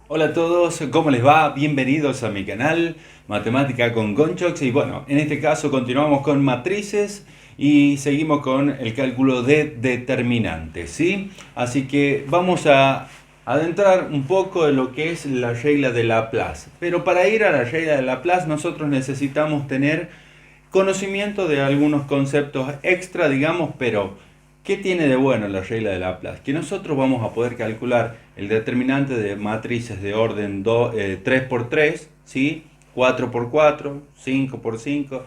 Hola a todos, ¿cómo les va? Bienvenidos a mi canal Matemática con Gonchox. Y bueno, en este caso continuamos con matrices y seguimos con el cálculo de determinantes, ¿sí? Así que vamos a adentrar un poco en lo que es la regla de Laplace. Pero para ir a la regla de Laplace nosotros necesitamos tener conocimiento de algunos conceptos extra, digamos, pero ¿qué tiene de bueno la regla de Laplace? Que nosotros vamos a poder calcular el determinante de matrices de orden 3×3, ¿sí? 4×4, 5×5,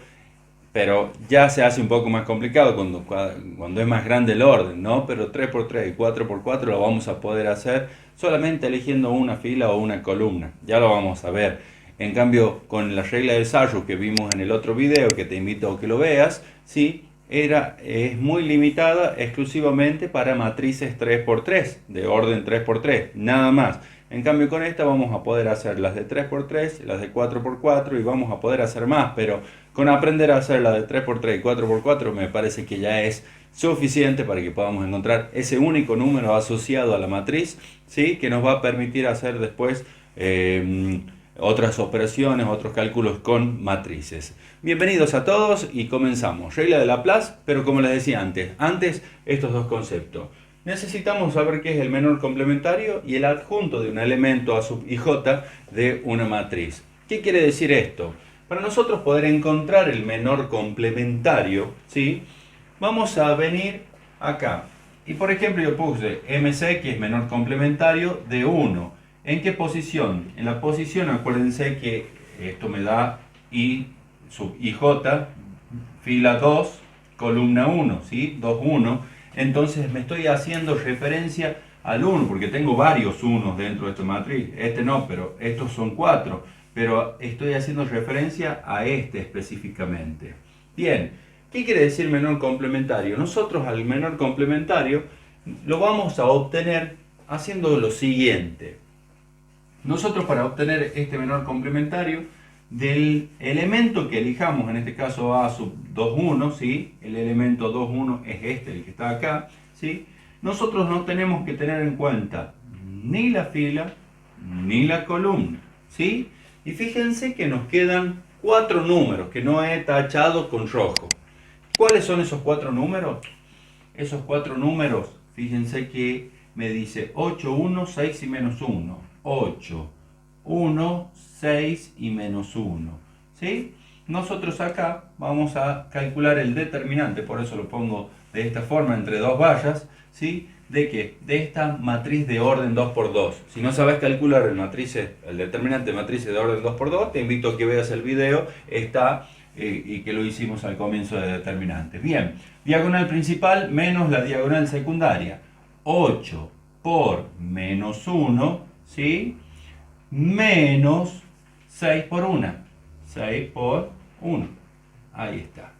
pero ya se hace un poco más complicado cuando es más grande el orden, ¿no? Pero 3×3 y 4×4 lo vamos a poder hacer solamente eligiendo una fila o una columna, ya lo vamos a ver. En cambio, con la regla de Sarrus que vimos en el otro video, que te invito a que lo veas, ¿sí? Es muy limitada exclusivamente para matrices 3×3, de orden 3×3, nada más. En cambio con esta vamos a poder hacer las de 3×3, las de 4×4 y vamos a poder hacer más, pero con aprender a hacer las de 3×3 y 4×4 me parece que ya es suficiente para que podamos encontrar ese único número asociado a la matriz, ¿sí? Que nos va a permitir hacer después otras operaciones, otros cálculos con matrices. Bienvenidos a todos y comenzamos. Regla de Laplace, pero como les decía antes estos dos conceptos. Necesitamos saber qué es el menor complementario y el adjunto de un elemento A sub ij de una matriz. ¿Qué quiere decir esto? Para nosotros poder encontrar el menor complementario, ¿sí? Vamos a venir acá. Y por ejemplo yo puse MC, que es menor complementario de 1. ¿En qué posición? En la posición, acuérdense que esto me da I sub ij, fila 2, columna 1, ¿sí? 2, 1. Entonces me estoy haciendo referencia al 1, porque tengo varios 1 dentro de esta matriz. Este no, pero estos son 4. Pero estoy haciendo referencia a este específicamente. Bien, ¿qué quiere decir menor complementario? Nosotros al menor complementario lo vamos a obtener haciendo lo siguiente. Nosotros para obtener este menor complementario del elemento que elijamos, en este caso A sub 2,1, ¿sí? El elemento 2,1 es este, el que está acá, ¿sí? Nosotros no tenemos que tener en cuenta ni la fila ni la columna, ¿sí? Y fíjense que nos quedan 4 números que no he tachado con rojo. ¿Cuáles son esos 4 números? Esos 4 números, fíjense que me dice 8, 1, 6 y menos 1. 8, 1, 6 y menos 1, ¿sí? Nosotros acá vamos a calcular el determinante, por eso lo pongo de esta forma entre dos vallas, ¿sí? ¿De qué? De esta matriz de orden 2×2. Si no sabes calcular el determinante de matrices de orden 2×2, te invito a que veas el video, y que lo hicimos al comienzo de determinantes. Bien, diagonal principal menos la diagonal secundaria. 8 por menos 1, ¿sí? Menos 6 por 1. 6 por 1. Ahí está.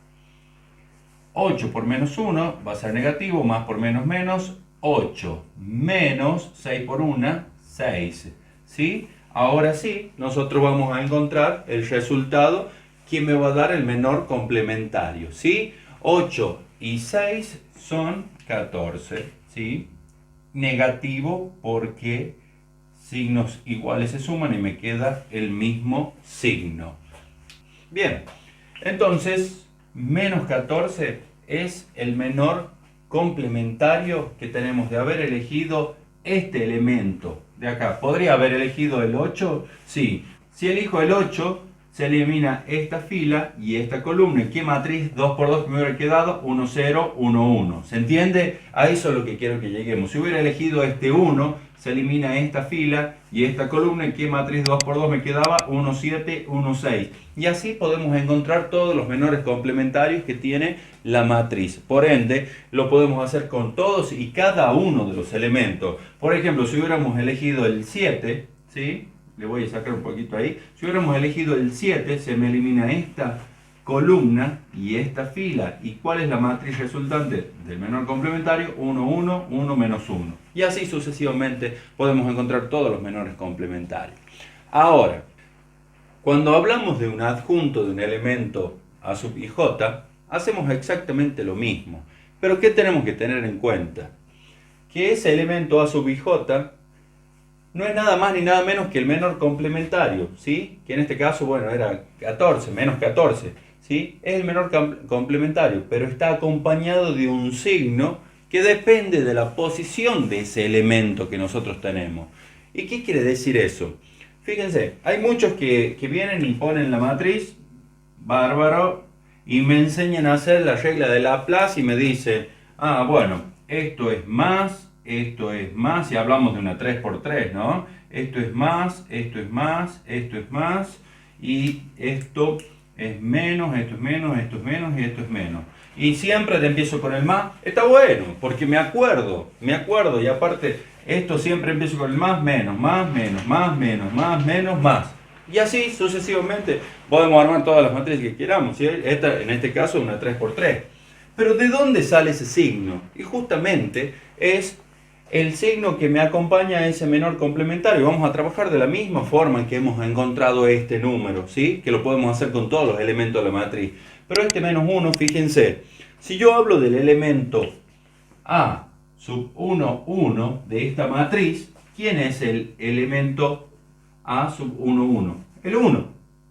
8 por menos 1 va a ser negativo, más por menos menos, 8. Menos 6 por 1, 6. ¿Sí? Ahora sí, nosotros vamos a encontrar el resultado que me va a dar el menor complementario. ¿Sí? 8 y 6 son 14. ¿Sí? Negativo porque signos iguales se suman y me queda el mismo signo. Bien, entonces menos 14 es el menor complementario que tenemos de haber elegido este elemento de acá. ¿Podría haber elegido el 8? Sí. Si elijo el 8, se elimina esta fila y esta columna. ¿Qué matriz 2×2 me hubiera quedado? 1, 0, 1, 1. ¿Se entiende? A eso es lo que quiero que lleguemos. Si hubiera elegido este 1, se elimina esta fila y esta columna. ¿Y qué matriz 2×2 me quedaba? 1, 7, 1, 6. Y así podemos encontrar todos los menores complementarios que tiene la matriz. Por ende, lo podemos hacer con todos y cada uno de los elementos. Por ejemplo, si hubiéramos elegido el 7, ¿sí? Le voy a sacar un poquito ahí. Si hubiéramos elegido el 7, se me elimina esta columna y esta fila. ¿Y cuál es la matriz resultante del menor complementario? 1, 1, 1, menos 1. Y así sucesivamente podemos encontrar todos los menores complementarios. Ahora, Cuando hablamos de un adjunto de un elemento a sub ij, hacemos exactamente lo mismo. Pero ¿qué tenemos que tener en cuenta? Que ese elemento a sub ij no es nada más ni nada menos que el menor complementario, ¿sí? Que en este caso, bueno, era 14, menos 14, ¿sí? Es el menor complementario, pero está acompañado de un signo que depende de la posición de ese elemento que nosotros tenemos. ¿Y qué quiere decir eso? Fíjense, hay muchos que vienen y ponen la matriz, bárbaro, y me enseñan a hacer la regla de Laplace y me dicen, ah, bueno, esto es más, y hablamos de una 3×3, ¿no? Esto es más, esto es más, esto es más, y esto es menos, esto es menos, esto es menos, y esto es menos. Y siempre te empiezo con el más. Está bueno, porque me acuerdo, y aparte, esto siempre empiezo con el más, menos, más, menos, más, menos, más, menos, más. Y así sucesivamente podemos armar todas las matrices que queramos, ¿sí? Esta, en este caso, una 3×3. Pero ¿de dónde sale ese signo? Y justamente es el signo que me acompaña a ese menor complementario. Vamos a trabajar de la misma forma en que hemos encontrado este número, ¿sí? Que lo podemos hacer con todos los elementos de la matriz. Pero este menos 1, fíjense, si yo hablo del elemento A sub 1, 1 de esta matriz, ¿quién es el elemento A sub 1, 1? El 1,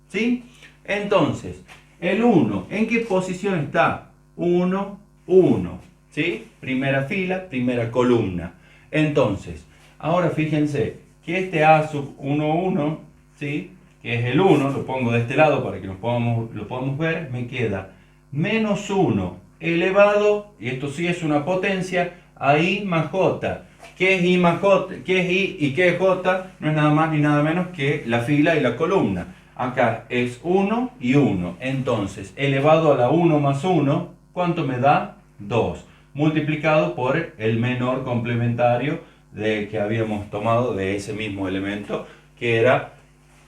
¿sí? Entonces, el 1, ¿en qué posición está? 1, 1, ¿sí? Primera fila, primera columna. Entonces, ahora fíjense que este A sub 1, 1, ¿sí? Que es el 1, lo pongo de este lado para que lo podamos ver, me queda menos 1 elevado, y esto sí es una potencia, a I más J. ¿Qué es I más J? ¿Qué es I y qué es J? No es nada más ni nada menos que la fila y la columna. Acá es 1 y 1. Entonces, elevado a la 1 más 1, ¿cuánto me da? 2. Multiplicado por el menor complementario que habíamos tomado de ese mismo elemento, que era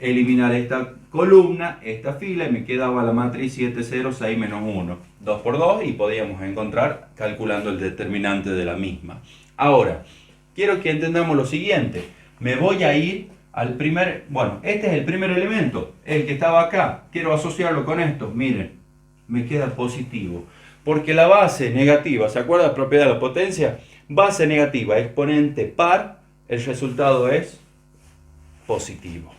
eliminar esta columna, esta fila, y me quedaba la matriz 7, 0, 6, menos 1. 2 por 2 y podíamos encontrar calculando el determinante de la misma. Ahora, quiero que entendamos lo siguiente. Me voy a ir al primer, bueno, este es el primer elemento, el que estaba acá. Quiero asociarlo con esto. Miren, me queda positivo. Porque la base negativa, ¿se acuerda la propiedad de la potencia? Base negativa, exponente par, el resultado es positivo.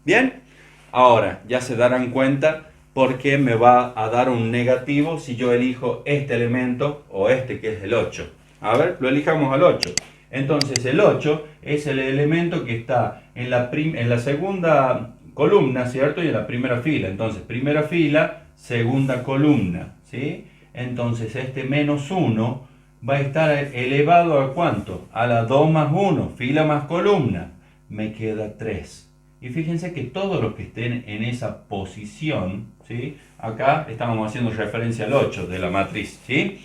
¿Bien? Ahora, ya se darán cuenta por qué me va a dar un negativo si yo elijo este elemento o este que es el 8. A ver, lo elijamos al 8. Entonces el 8 es el elemento que está en la segunda columna, ¿cierto? Y en la primera fila. Entonces, primera fila, segunda columna, ¿sí? Entonces este menos 1 va a estar elevado ¿a cuánto? A la 2 más 1, fila más columna. Me queda 3. Y fíjense que todos los que estén en esa posición, ¿sí? Acá estamos haciendo referencia al 8 de la matriz, ¿sí?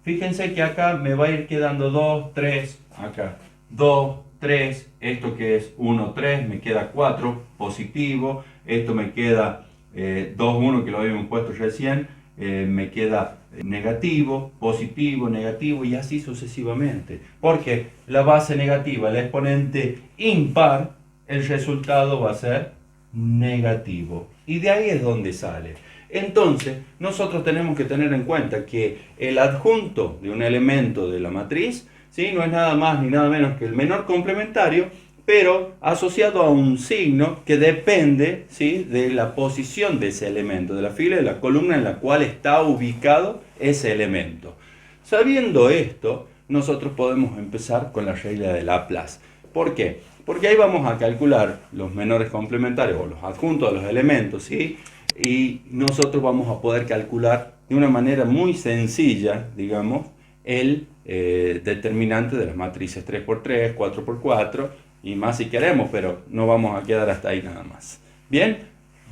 Fíjense que acá me va a ir quedando 2, 3, acá 2, 3, esto que es 1, 3, me queda 4, positivo, esto me queda 2, 1 que lo habíamos puesto recién, me queda negativo, positivo, negativo y así sucesivamente. Porque la base negativa, el exponente impar, el resultado va a ser negativo. Y de ahí es donde sale. Entonces, nosotros tenemos que tener en cuenta que el adjunto de un elemento de la matriz, ¿sí? No es nada más ni nada menos que el menor complementario, pero asociado a un signo que depende, ¿sí? De la posición de ese elemento, de la fila y de la columna en la cual está ubicado ese elemento. Sabiendo esto, nosotros podemos empezar con la regla de Laplace. ¿Por qué? Porque ahí vamos a calcular los menores complementarios o los adjuntos de los elementos, ¿sí? Y nosotros vamos a poder calcular de una manera muy sencilla, digamos, el determinante de las matrices 3×3, 4×4 y más si queremos, pero no vamos a quedar hasta ahí nada más. Bien,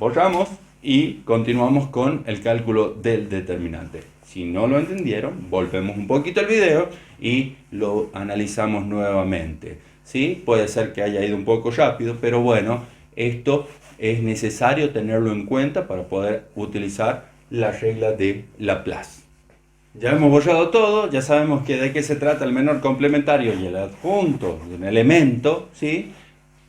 borramos y continuamos con el cálculo del determinante. Si no lo entendieron, volvemos un poquito el video y lo analizamos nuevamente. ¿Sí? Puede ser que haya ido un poco rápido, pero bueno, esto es necesario tenerlo en cuenta para poder utilizar la regla de Laplace. Ya hemos borrado todo, ya sabemos que de qué se trata el menor complementario y el adjunto de un elemento, ¿sí?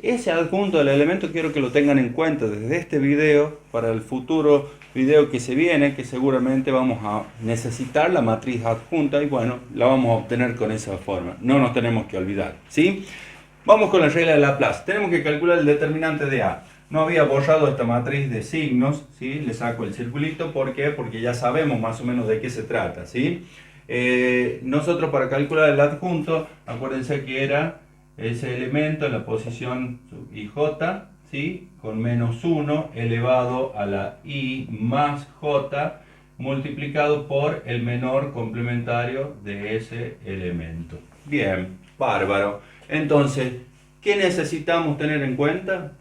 Ese adjunto del elemento quiero que lo tengan en cuenta desde este video para el futuro video que se viene, que seguramente vamos a necesitar la matriz adjunta y bueno, la vamos a obtener con esa forma. No nos tenemos que olvidar, ¿sí? Vamos con la regla de Laplace. Tenemos que calcular el determinante de A. No había borrado esta matriz de signos, ¿sí? Le saco el circulito, ¿por qué? Porque ya sabemos más o menos de qué se trata, ¿sí? Nosotros para calcular el adjunto, acuérdense que era ese elemento en la posición ij, ¿sí? Con menos 1 elevado a la i más j multiplicado por el menor complementario de ese elemento. Bien, bárbaro. Entonces, ¿qué necesitamos tener en cuenta?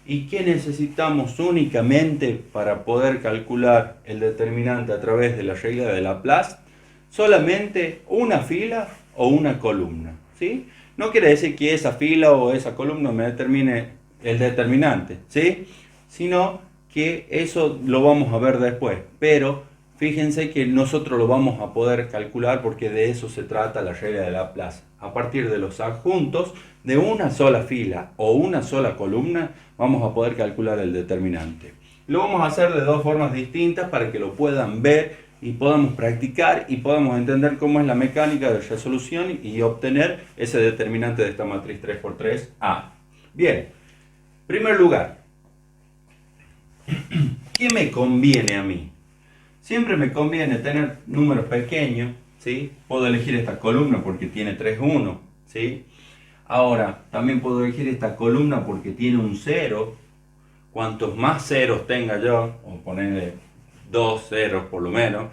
¿Y qué necesitamos únicamente para poder calcular el determinante a través de la regla de Laplace? Solamente una fila o una columna, ¿sí? No quiere decir que esa fila o esa columna me determine el determinante, ¿sí? Sino que eso lo vamos a ver después, pero fíjense que nosotros lo vamos a poder calcular porque de eso se trata la regla de Laplace. A partir de los adjuntos de una sola fila o una sola columna vamos a poder calcular el determinante. Lo vamos a hacer de dos formas distintas para que lo puedan ver y podamos practicar y podamos entender cómo es la mecánica de resolución y obtener ese determinante de esta matriz 3×3A. Bien, en primer lugar, ¿qué me conviene a mí? Siempre me conviene tener números pequeños, ¿sí? Puedo elegir esta columna porque tiene 3 1, ¿sí? Ahora, también puedo elegir esta columna porque tiene un 0. Cuantos más ceros tenga yo, o ponerle 2 ceros por lo menos,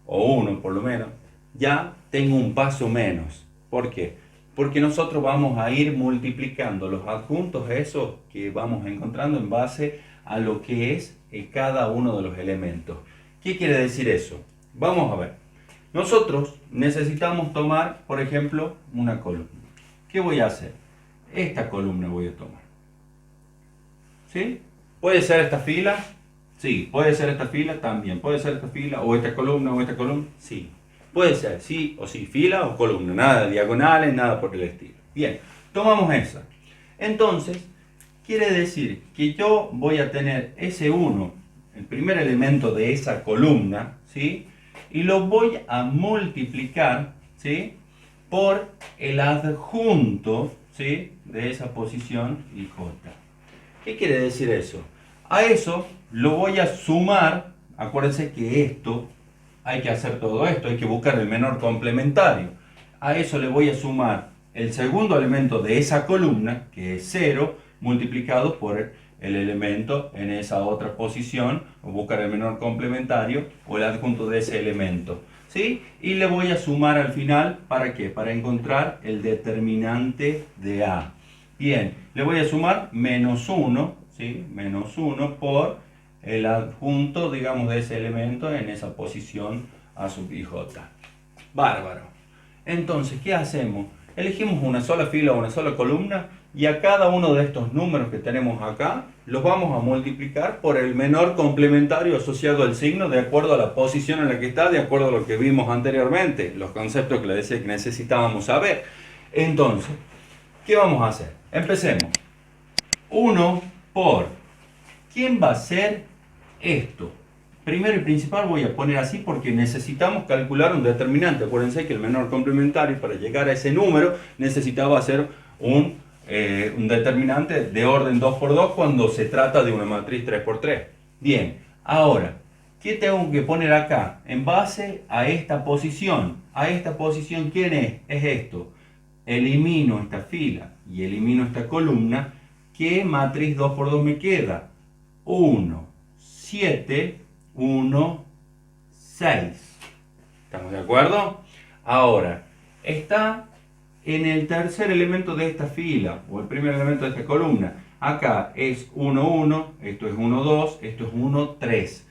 o 1 por lo menos, ya tengo un paso menos. ¿Por qué? Porque nosotros vamos a ir multiplicando los adjuntos esos que vamos encontrando en base a lo que es cada uno de los elementos. ¿Qué quiere decir eso? Vamos a ver. Nosotros necesitamos tomar, por ejemplo, una columna. ¿Qué voy a hacer? Esta columna voy a tomar. ¿Sí? ¿Puede ser esta fila? Sí. ¿Puede ser esta fila? También. ¿Puede ser esta fila? ¿O esta columna? ¿O esta columna? Sí. Puede ser sí o sí, fila o columna. Nada de diagonales, nada por el estilo. Bien, tomamos esa. Entonces, quiere decir que yo voy a tener ese 1, el primer elemento de esa columna, ¿sí? Y lo voy a multiplicar, ¿sí? Por el adjunto, ¿sí? De esa posición IJ. ¿Qué quiere decir eso? A eso lo voy a sumar. Acuérdense que esto, hay que hacer todo esto, hay que buscar el menor complementario. A eso le voy a sumar el segundo elemento de esa columna, que es 0, multiplicado por el elemento en esa otra posición, o buscar el menor complementario o el adjunto de ese elemento, ¿sí? Y le voy a sumar al final, ¿para qué? Para encontrar el determinante de A. Bien, le voy a sumar menos 1, ¿sí? Menos 1 por el adjunto, digamos, de ese elemento en esa posición A sub IJ. Bárbaro. Entonces, ¿qué hacemos? Elegimos una sola fila o una sola columna y a cada uno de estos números que tenemos acá los vamos a multiplicar por el menor complementario asociado al signo de acuerdo a la posición en la que está, de acuerdo a lo que vimos anteriormente, los conceptos que les decía que necesitábamos saber. Entonces, ¿qué vamos a hacer? Empecemos. 1 por... ¿Quién va a ser esto? Primero y principal voy a poner así porque necesitamos calcular un determinante. Acuérdense que el menor complementario para llegar a ese número necesitaba hacer un determinante de orden 2×2 cuando se trata de una matriz 3×3. Bien, ahora, ¿qué tengo que poner acá? En base a esta posición. A esta posición, ¿quién es? Es esto. Elimino esta fila y elimino esta columna. ¿Qué matriz 2×2 me queda? 1, 7, 1, 6. ¿Estamos de acuerdo? Ahora, está en el tercer elemento de esta fila, o el primer elemento de esta columna. Acá es 1, 1, esto es 1, 2, esto es 1, 3.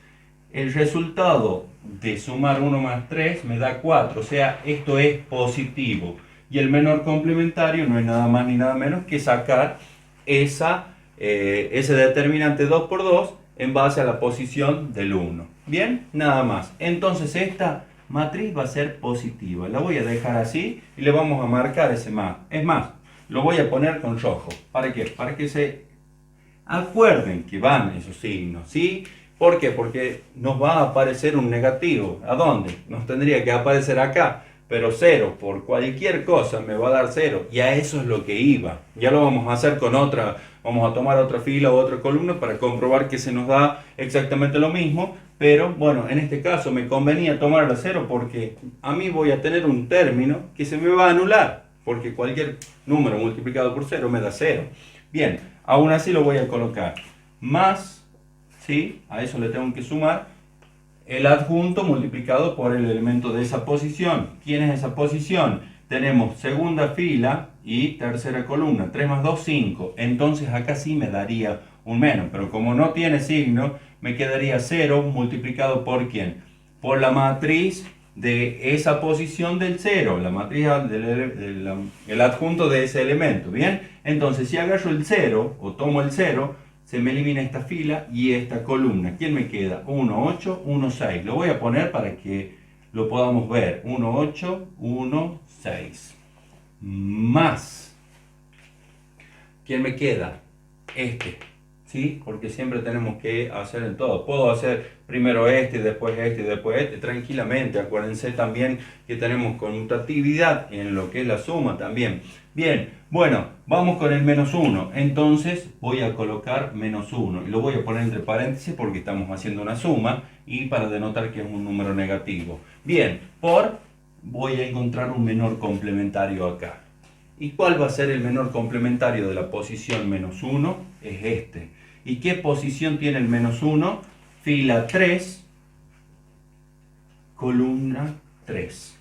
El resultado de sumar 1 más 3 me da 4, o sea, esto es positivo. Y el menor complementario no es nada más ni nada menos que sacar ese determinante 2×2 en base a la posición del 1. Bien, nada más. Entonces esta matriz va a ser positiva. La voy a dejar así y le vamos a marcar ese más. Es más, lo voy a poner con rojo. ¿Para qué? Para que se acuerden que van esos signos, ¿sí? ¿Por qué? Porque nos va a aparecer un negativo. ¿A dónde? Nos tendría que aparecer acá. Pero 0 por cualquier cosa me va a dar 0. Y a eso es lo que iba. Ya lo vamos a hacer con otra. Vamos a tomar otra fila o otra columna para comprobar que se nos da exactamente lo mismo. Pero bueno, en este caso me convenía tomar la 0 porque a mí voy a tener un término que se me va a anular. Porque cualquier número multiplicado por 0 me da 0. Bien, aún así lo voy a colocar. Más, ¿sí? A eso le tengo que sumar el adjunto multiplicado por el elemento de esa posición. ¿Quién es esa posición? Tenemos segunda fila y tercera columna. 3 más 2, 5. Entonces acá sí me daría un menos. Pero como no tiene signo, me quedaría 0 multiplicado por ¿quién? Por la matriz de esa posición del 0. La matriz el adjunto de ese elemento. ¿Bien? Entonces si agarro el 0 o tomo el 0, se me elimina esta fila y esta columna. ¿Quién me queda? 1, 8, 1, 6. Lo voy a poner para que lo podamos ver. 1, 8, 1, 6. Más. ¿Quién me queda? Este. ¿Sí? Porque siempre tenemos que hacer el todo. Puedo hacer primero este, después este, después este, tranquilamente. Acuérdense también que tenemos conmutatividad en lo que es la suma también. Bien, bueno, vamos con el menos 1. Entonces voy a colocar menos 1. Y lo voy a poner entre paréntesis porque estamos haciendo una suma y para denotar que es un número negativo. Bien, voy a encontrar un menor complementario acá. ¿Y cuál va a ser el menor complementario de la posición menos 1? Es este. ¿Y qué posición tiene el menos 1? Fila 3, columna 3.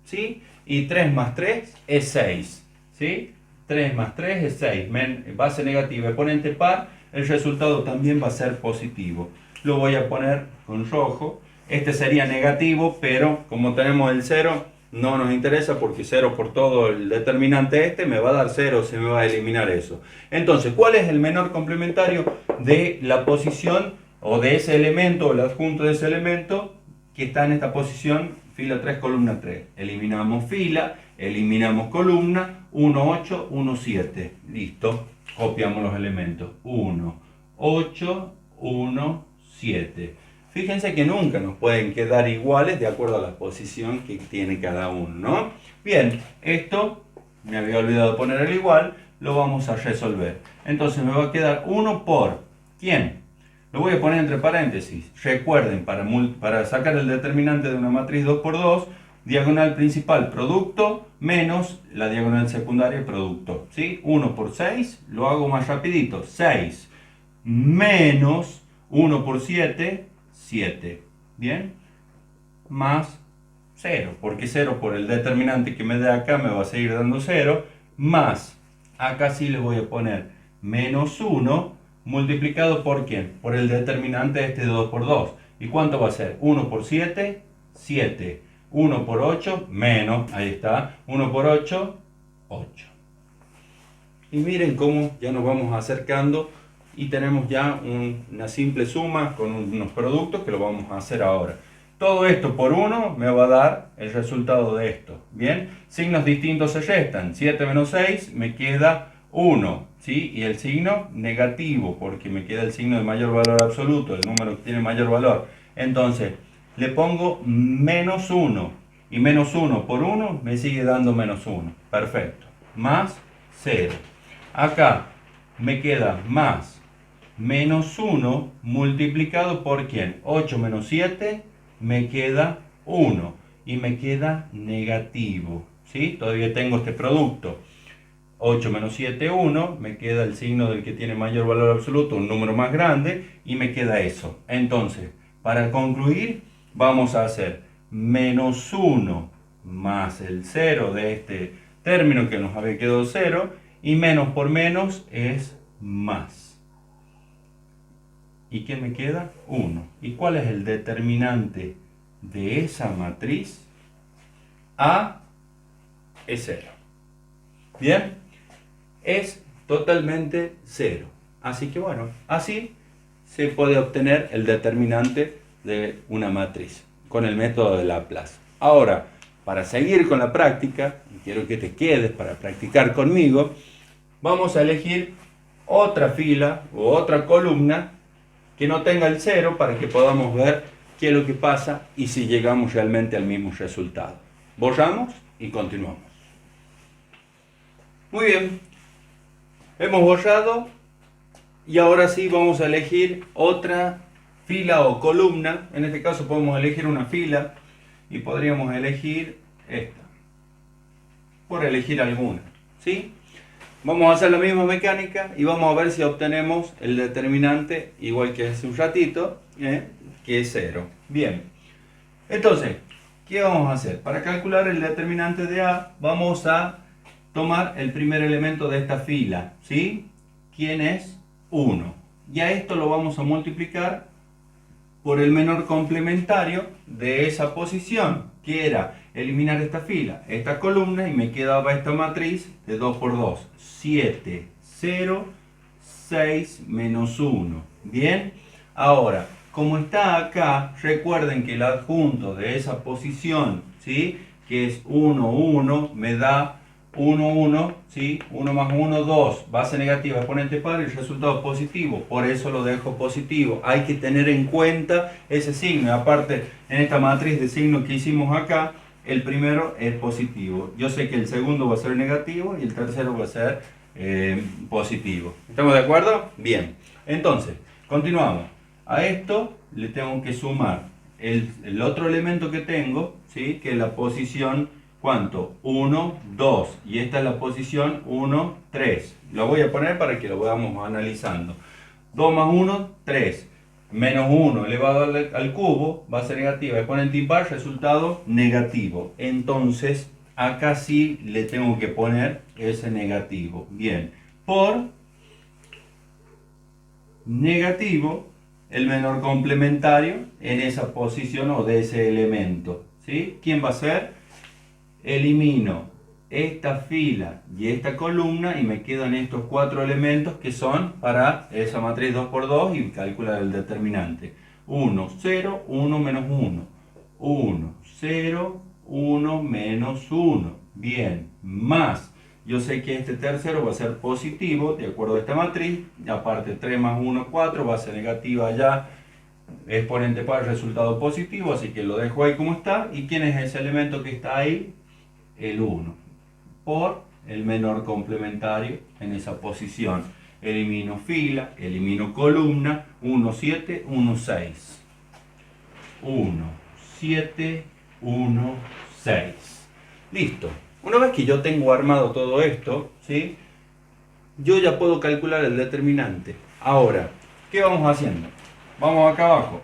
¿Sí? Y 3 más 3 es 6. ¿Sí? 3 más 3 es 6. Base negativa, exponente par, el resultado también va a ser positivo. Lo voy a poner con rojo. Este sería negativo, pero como tenemos el 0, no nos interesa porque 0 por todo el determinante este me va a dar 0, se me va a eliminar eso. Entonces, ¿cuál es el menor complementario de la posición o de ese elemento, o el adjunto de ese elemento que está en esta posición, fila 3, columna 3? Eliminamos fila, eliminamos columna, 1, 8, 1, 7. Listo, copiamos los elementos. 1, 8, 1, 7. Fíjense que nunca nos pueden quedar iguales de acuerdo a la posición que tiene cada uno, ¿no? Bien, esto, me había olvidado poner el igual, lo vamos a resolver. Entonces me va a quedar 1 por, ¿quién? Lo voy a poner entre paréntesis. Recuerden, para sacar el determinante de una matriz 2 por 2, diagonal principal producto menos la diagonal secundaria producto. ¿Sí? 1 por 6, lo hago más rapidito. 6 menos 1 por 7, 7. ¿Bien? Más 0, porque 0 por el determinante que me dé acá me va a seguir dando 0, más, acá sí le voy a poner menos 1, multiplicado por ¿quién? Por el determinante este de 2 por 2. ¿Y cuánto va a ser? 1 por 7, 7. 1 por 8, menos, ahí está, 1 por 8, 8. Y miren cómo ya nos vamos acercando y tenemos ya una simple suma con unos productos que lo vamos a hacer ahora. Todo esto por 1 me va a dar el resultado de esto. Bien, signos distintos se restan. 7 menos 6 me queda 1. ¿Sí? Y el signo negativo, porque me queda el signo de mayor valor absoluto, el número que tiene mayor valor. Entonces, le pongo menos 1. Y menos 1 por 1 me sigue dando menos 1. Perfecto. Más 0. Acá me queda más menos 1 multiplicado por ¿quién? 8 menos 7 me queda 1. Y me queda negativo. ¿Sí? Todavía tengo este producto. 8 menos 7, 1, me queda el signo del que tiene mayor valor absoluto, un número más grande, y me queda eso. Entonces, para concluir, vamos a hacer menos 1 más el 0 de este término que nos había quedado 0, y menos por menos es más. ¿Y qué me queda? 1. ¿Y cuál es el determinante de esa matriz? A es 0. ¿Bien? Es totalmente 0. Así que bueno, así se puede obtener el determinante de una matriz con el método de Laplace. Ahora, para seguir con la práctica, y quiero que te quedes para practicar conmigo, vamos a elegir otra fila o otra columna que no tenga el 0 para que podamos ver qué es lo que pasa y si llegamos realmente al mismo resultado. Borramos y continuamos. Muy bien, hemos borrado y ahora sí vamos a elegir otra fila o columna. En este caso podemos elegir una fila y podríamos elegir esta, por elegir alguna, ¿sí? Vamos a hacer la misma mecánica y vamos a ver si obtenemos el determinante igual que hace un ratito, que es 0. Bien, entonces, ¿qué vamos a hacer? Para calcular el determinante de A, vamos a tomar el primer elemento de esta fila, ¿sí? ¿Quién es? 1. Y a esto lo vamos a multiplicar por el menor complementario de esa posición, que era eliminar esta fila, esta columna, y me quedaba esta matriz de 2 por 2. 7, 0, 6, menos 1. Bien, ahora, como está acá, recuerden que el adjunto de esa posición, ¿sí?, que es 1, 1, me da 1, 1, ¿sí? 1 más 1, 2, base negativa, exponente par y resultado positivo, por eso lo dejo positivo. Hay que tener en cuenta ese signo, aparte en esta matriz de signos que hicimos acá, el primero es positivo. Yo sé que el segundo va a ser negativo y el tercero va a ser positivo. ¿Estamos de acuerdo? Bien, entonces, continuamos. A esto le tengo que sumar el otro elemento que tengo, ¿sí?, que es la posición, ¿cuánto? 1, 2. Y esta es la posición 1, 3. Lo voy a poner para que lo vayamos analizando. 2 más 1, 3. Menos 1 elevado al cubo, base negativa, exponente impar, resultado negativo. Entonces, acá sí le tengo que poner ese negativo. Bien, por negativo, el menor complementario en esa posición o de ese elemento, ¿sí? ¿Quién va a ser? Elimino esta fila y esta columna y me quedan estos 4 elementos que son para esa matriz 2 por 2 y calcular el determinante. 1, 0, 1, menos 1. 1, 0, 1, menos 1. Bien, más. Yo sé que este tercero va a ser positivo, de acuerdo a esta matriz. Aparte 3 más 1, 4, va a ser negativa ya. Exponente par, resultado positivo, así que lo dejo ahí como está. ¿Y quién es ese elemento que está ahí? El 1. Por el menor complementario en esa posición. Elimino fila, elimino columna. 1, 7, 1, 6. 1, 7, 1, 6. Listo. Una vez que yo tengo armado todo esto, ¿sí?, yo ya puedo calcular el determinante. Ahora, ¿qué vamos haciendo? Vamos acá abajo.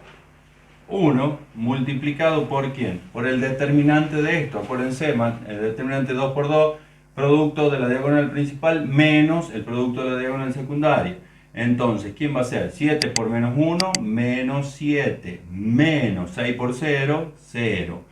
1 multiplicado por ¿quién? Por el determinante de esto. Acuérdense, el determinante 2 por 2, producto de la diagonal principal menos el producto de la diagonal secundaria. Entonces, ¿quién va a ser? 7 por menos 1, menos 7. Menos 6 por 0, 0.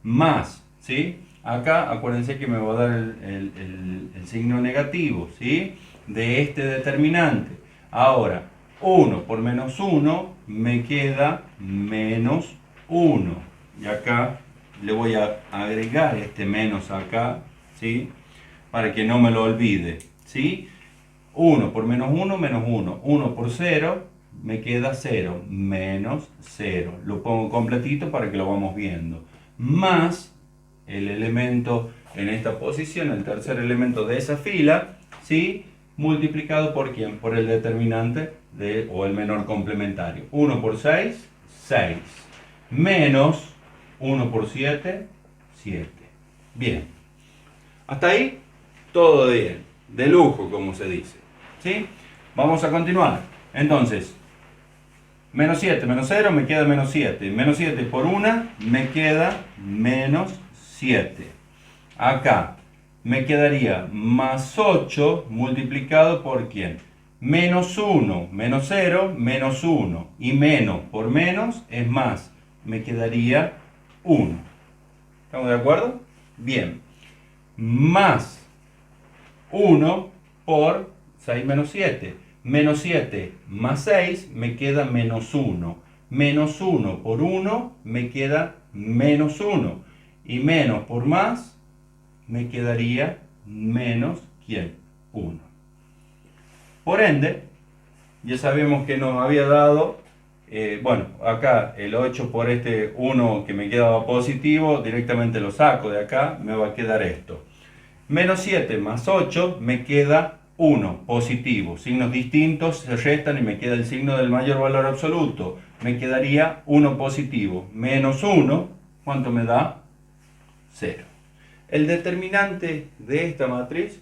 Más, ¿sí? Acá, acuérdense que me va a dar el signo negativo, ¿sí?, de este determinante. Ahora, 1 por menos 1 me queda menos 1. Y acá le voy a agregar este menos acá, ¿sí?, para que no me lo olvide, ¿sí? 1 por menos 1, menos 1. 1 por 0, me queda 0. Menos 0. Lo pongo completito para que lo vamos viendo. Más el elemento en esta posición, el tercer elemento de esa fila, ¿sí?, multiplicado por ¿quién? Por el determinante o el menor complementario. 1 por 6, 6. Menos 1 por 7, 7. Bien. Hasta ahí, todo bien. De lujo, como se dice. ¿Sí? Vamos a continuar. Entonces, menos 7, menos 0, me queda menos 7. Menos 7 por 1, me queda menos 7. Acá me quedaría más 8 multiplicado por ¿quién? Menos 1, menos 0, menos 1. Y menos por menos es más. Me quedaría 1. ¿Estamos de acuerdo? Bien. Más 1 por 6 menos 7. Menos 7 más 6 me queda menos 1. Menos 1 por 1 me queda menos 1. Y menos por más me quedaría menos ¿quién? 1. Por ende, ya sabemos que nos había dado, bueno, acá el 8 por este 1 que me quedaba positivo, directamente lo saco de acá, me va a quedar esto. Menos 7 más 8 me queda 1 positivo. Signos distintos se restan y me queda el signo del mayor valor absoluto. Me quedaría 1 positivo. Menos 1, ¿cuánto me da? 0. El determinante de esta matriz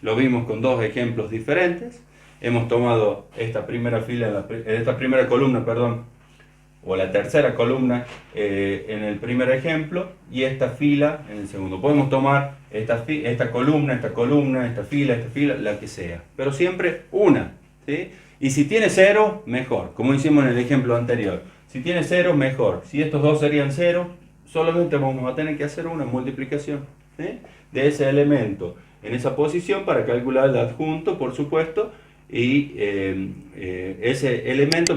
lo vimos con dos ejemplos diferentes. Hemos tomado esta primera fila, esta primera columna, perdón, o la tercera columna en el primer ejemplo y esta fila en el segundo. Podemos tomar esta columna, esta fila, la que sea, pero siempre una, ¿sí? Y si tiene cero, mejor, como hicimos en el ejemplo anterior. Si tiene cero, mejor. Si estos dos serían cero, solamente vamos a tener que hacer una multiplicación, ¿sí?, de ese elemento en esa posición para calcular el adjunto, por supuesto, y ese elemento,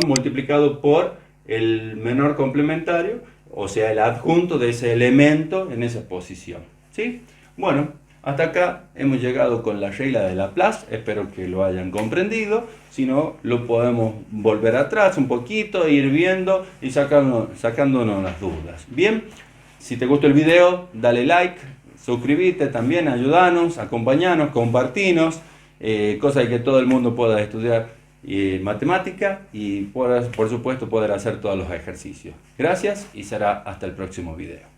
multiplicado por el menor complementario, o sea, el adjunto de ese elemento en esa posición, ¿sí? Bueno, hasta acá hemos llegado con la regla de Laplace, espero que lo hayan comprendido. Si no, lo podemos volver atrás un poquito, ir viendo y sacándonos las dudas. Bien, si te gustó el video, dale like, suscríbete también, ayúdanos, acompañanos, compartinos, cosa de que todo el mundo pueda estudiar matemática y por supuesto poder hacer todos los ejercicios. Gracias y será hasta el próximo video.